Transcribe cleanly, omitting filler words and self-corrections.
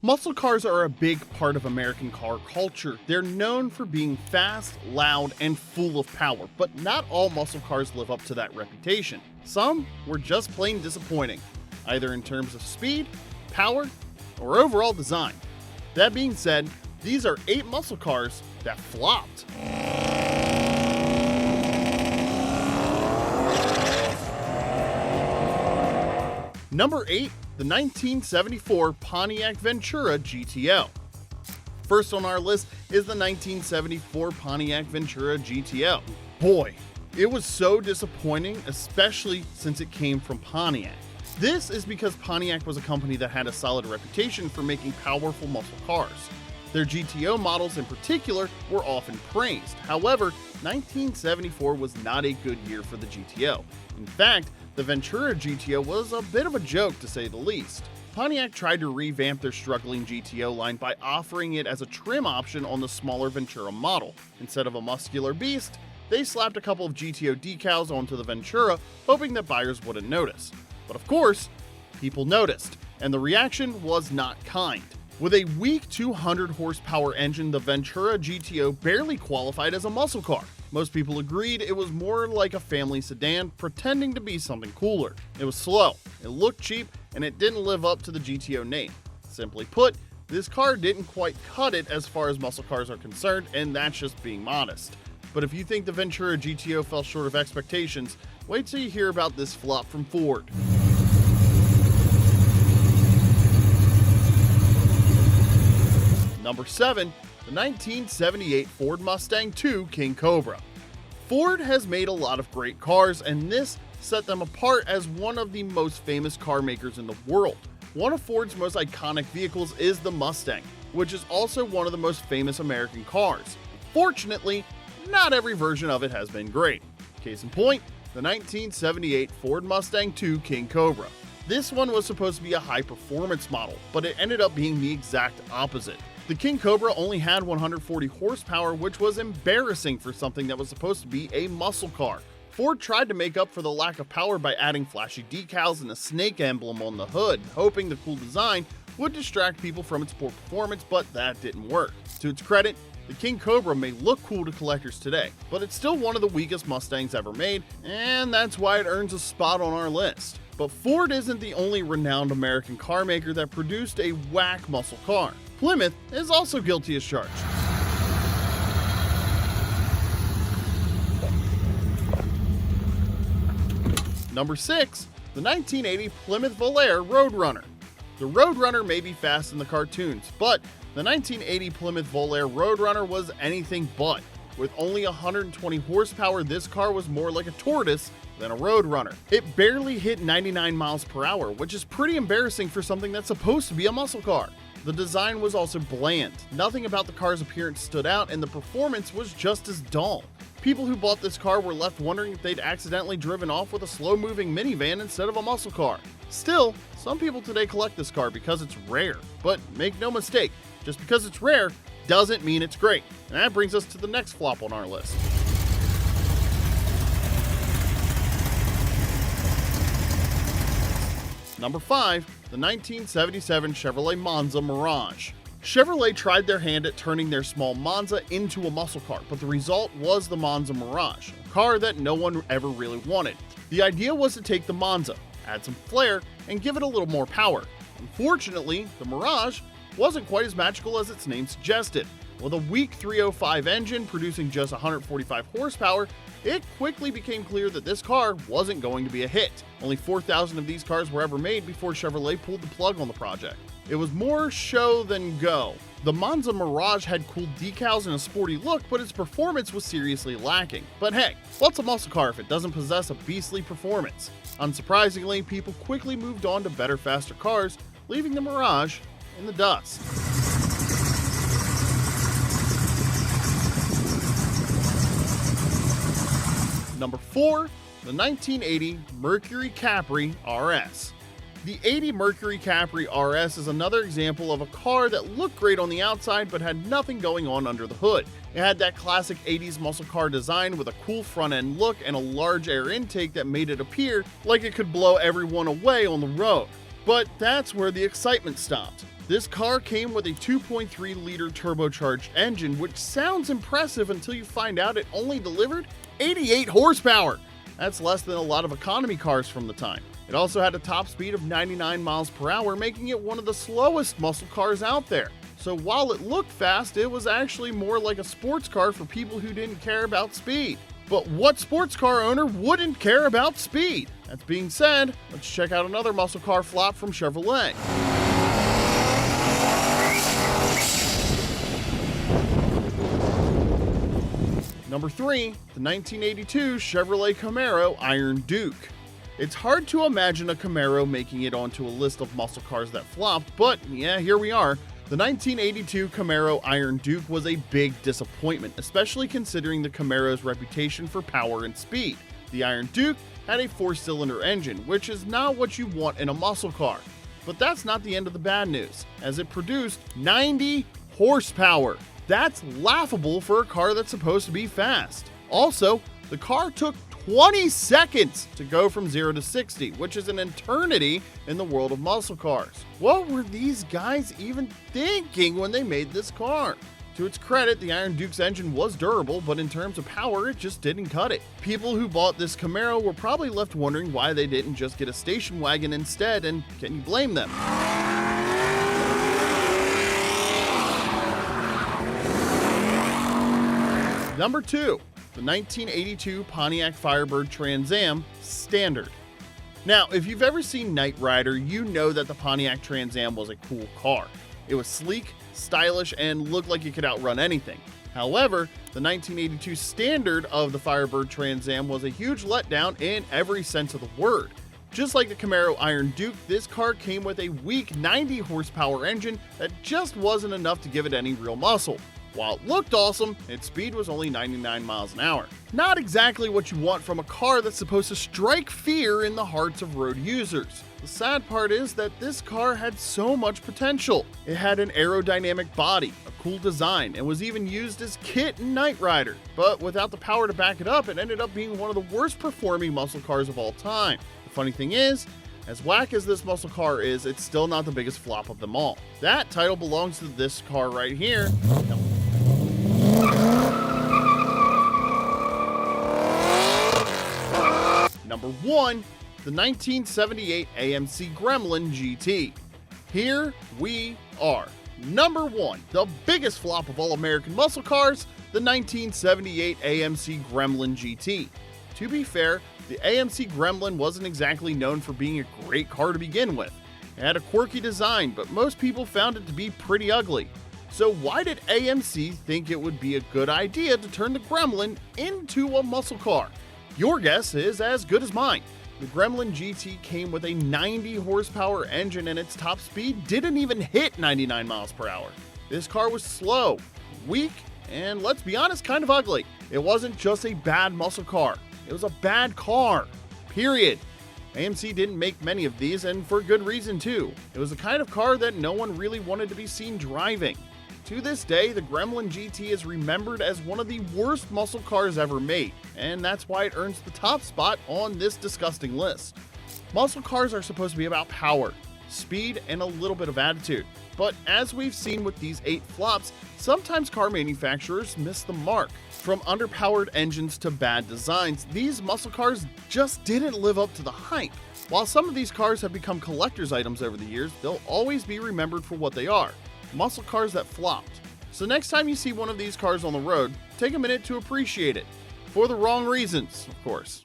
Muscle cars are a big part of American car culture. They're known for being fast, loud, and full of power, but not all muscle cars live up to that reputation. Some were just plain disappointing, either in terms of speed, power, or overall design. That being said, these are 8 muscle cars that flopped. Number 8, the 1974 Pontiac Ventura GTO. First on our list is the 1974 Pontiac Ventura GTO. Boy, it was so disappointing, especially since it came from Pontiac. This is because Pontiac was a company that had a solid reputation for making powerful muscle cars. Their GTO models in particular were often praised. However, 1974 was not a good year for the GTO. In fact, the Ventura GTO was a bit of a joke to say the least. Pontiac tried to revamp their struggling GTO line by offering it as a trim option on the smaller Ventura model. Instead of a muscular beast, they slapped a couple of GTO decals onto the Ventura, hoping that buyers wouldn't notice. But of course, people noticed, and the reaction was not kind. With a weak 200 horsepower engine, the Ventura GTO barely qualified as a muscle car. Most people agreed it was more like a family sedan pretending to be something cooler. It was slow, it looked cheap, and it didn't live up to the GTO name. Simply put, this car didn't quite cut it as far as muscle cars are concerned, and that's just being modest. But if you think the Ventura GTO fell short of expectations, wait till you hear about this flop from Ford. Number 7, the 1978 Ford Mustang II King Cobra. Ford has made a lot of great cars, and this set them apart as one of the most famous car makers in the world. One of Ford's most iconic vehicles is the Mustang, which is also one of the most famous American cars. Fortunately, not every version of it has been great. Case in point, the 1978 Ford Mustang II King Cobra. This one was supposed to be a high-performance model, but it ended up being the exact opposite. The King Cobra only had 140 horsepower, which was embarrassing for something that was supposed to be a muscle car. Ford tried to make up for the lack of power by adding flashy decals and a snake emblem on the hood, hoping the cool design would distract people from its poor performance, but that didn't work. To its credit, the King Cobra may look cool to collectors today, but it's still one of the weakest Mustangs ever made, and that's why it earns a spot on our list. But Ford isn't the only renowned American car maker that produced a whack muscle car. Plymouth is also guilty as charged. Number 6, the 1980 Plymouth Volare Road Runner. The Road Runner may be fast in the cartoons, but the 1980 Plymouth Volare Road Runner was anything but. With only 120 horsepower, this car was more like a tortoise than a road runner. It barely hit 99 miles per hour, which is pretty embarrassing for something that's supposed to be a muscle car. The design was also bland. Nothing about the car's appearance stood out, and the performance was just as dull. People who bought this car were left wondering if they'd accidentally driven off with a slow-moving minivan instead of a muscle car. Still, some people today collect this car because it's rare. But make no mistake, just because it's rare doesn't mean it's great. And that brings us to the next flop on our list. Number 5, the 1977 Chevrolet Monza Mirage. Chevrolet tried their hand at turning their small Monza into a muscle car, but the result was the Monza Mirage, a car that no one ever really wanted. The idea was to take the Monza, add some flair, and give it a little more power. Unfortunately, the Mirage wasn't quite as magical as its name suggested. With a weak 305 engine producing just 145 horsepower, it quickly became clear that this car wasn't going to be a hit. Only 4,000 of these cars were ever made before Chevrolet pulled the plug on the project. It was more show than go. The Monza Mirage had cool decals and a sporty look, but its performance was seriously lacking. But hey, what's a muscle car if it doesn't possess a beastly performance? Unsurprisingly, people quickly moved on to better, faster cars, leaving the Mirage in the dust. Number 4, the 1980 Mercury Capri RS. The 80 Mercury Capri RS is another example of a car that looked great on the outside but had nothing going on under the hood. It had that classic 80s muscle car design with a cool front end look and a large air intake that made it appear like it could blow everyone away on the road. But that's where the excitement stopped. This car came with a 2.3-liter turbocharged engine, which sounds impressive until you find out it only delivered 88 horsepower. That's less than a lot of economy cars from the time. It also had a top speed of 99 miles per hour, making it one of the slowest muscle cars out there. So while it looked fast, it was actually more like a sports car for people who didn't care about speed. But what sports car owner wouldn't care about speed? That being said, let's check out another muscle car flop from Chevrolet. Number 3, the 1982 Chevrolet Camaro Iron Duke. It's hard to imagine a Camaro making it onto a list of muscle cars that flopped, but yeah, here we are. The 1982 Camaro Iron Duke was a big disappointment, especially considering the Camaro's reputation for power and speed. The Iron Duke had a 4-cylinder engine, which is not what you want in a muscle car. But that's not the end of the bad news, as it produced 90 horsepower. That's laughable for a car that's supposed to be fast. Also, the car took 20 seconds to go from 0 to 60, which is an eternity in the world of muscle cars. What were these guys even thinking when they made this car? To its credit, the Iron Duke's engine was durable, but in terms of power, it just didn't cut it. People who bought this Camaro were probably left wondering why they didn't just get a station wagon instead, and can you blame them? Number 2, the 1982 Pontiac Firebird Trans Am Standard. Now, if you've ever seen Knight Rider, you know that the Pontiac Trans Am was a cool car. It was sleek, stylish, and looked like it could outrun anything. However, the 1982 Standard of the Firebird Trans Am was a huge letdown in every sense of the word. Just like the Camaro Iron Duke, this car came with a weak 90 horsepower engine that just wasn't enough to give it any real muscle. While it looked awesome, its speed was only 99 miles an hour. Not exactly what you want from a car that's supposed to strike fear in the hearts of road users. The sad part is that this car had so much potential. It had an aerodynamic body, a cool design, and was even used as kit in Knight Rider. But without the power to back it up, it ended up being one of the worst performing muscle cars of all time. The funny thing is, as whack as this muscle car is, it's still not the biggest flop of them all. That title belongs to this car right here. Number 1, the 1978 AMC Gremlin GT. Here we are. Number 1, the biggest flop of all American muscle cars, the 1978 AMC Gremlin GT. To be fair, the AMC Gremlin wasn't exactly known for being a great car to begin with. It had a quirky design, but most people found it to be pretty ugly. So why did AMC think it would be a good idea to turn the Gremlin into a muscle car? Your guess is as good as mine. The Gremlin GT came with a 90 horsepower engine and its top speed didn't even hit 99 miles per hour. This car was slow, weak, and let's be honest, kind of ugly. It wasn't just a bad muscle car, it was a bad car, period. AMC didn't make many of these, and for good reason too. It was the kind of car that no one really wanted to be seen driving. To this day, the Gremlin GT is remembered as one of the worst muscle cars ever made, and that's why it earns the top spot on this disgusting list. Muscle cars are supposed to be about power, speed, and a little bit of attitude. But as we've seen with these 8 flops, sometimes car manufacturers miss the mark. From underpowered engines to bad designs, these muscle cars just didn't live up to the hype. While some of these cars have become collector's items over the years, they'll always be remembered for what they are. Muscle cars that flopped. So next time you see one of these cars on the road, take a minute to appreciate it. For the wrong reasons, of course.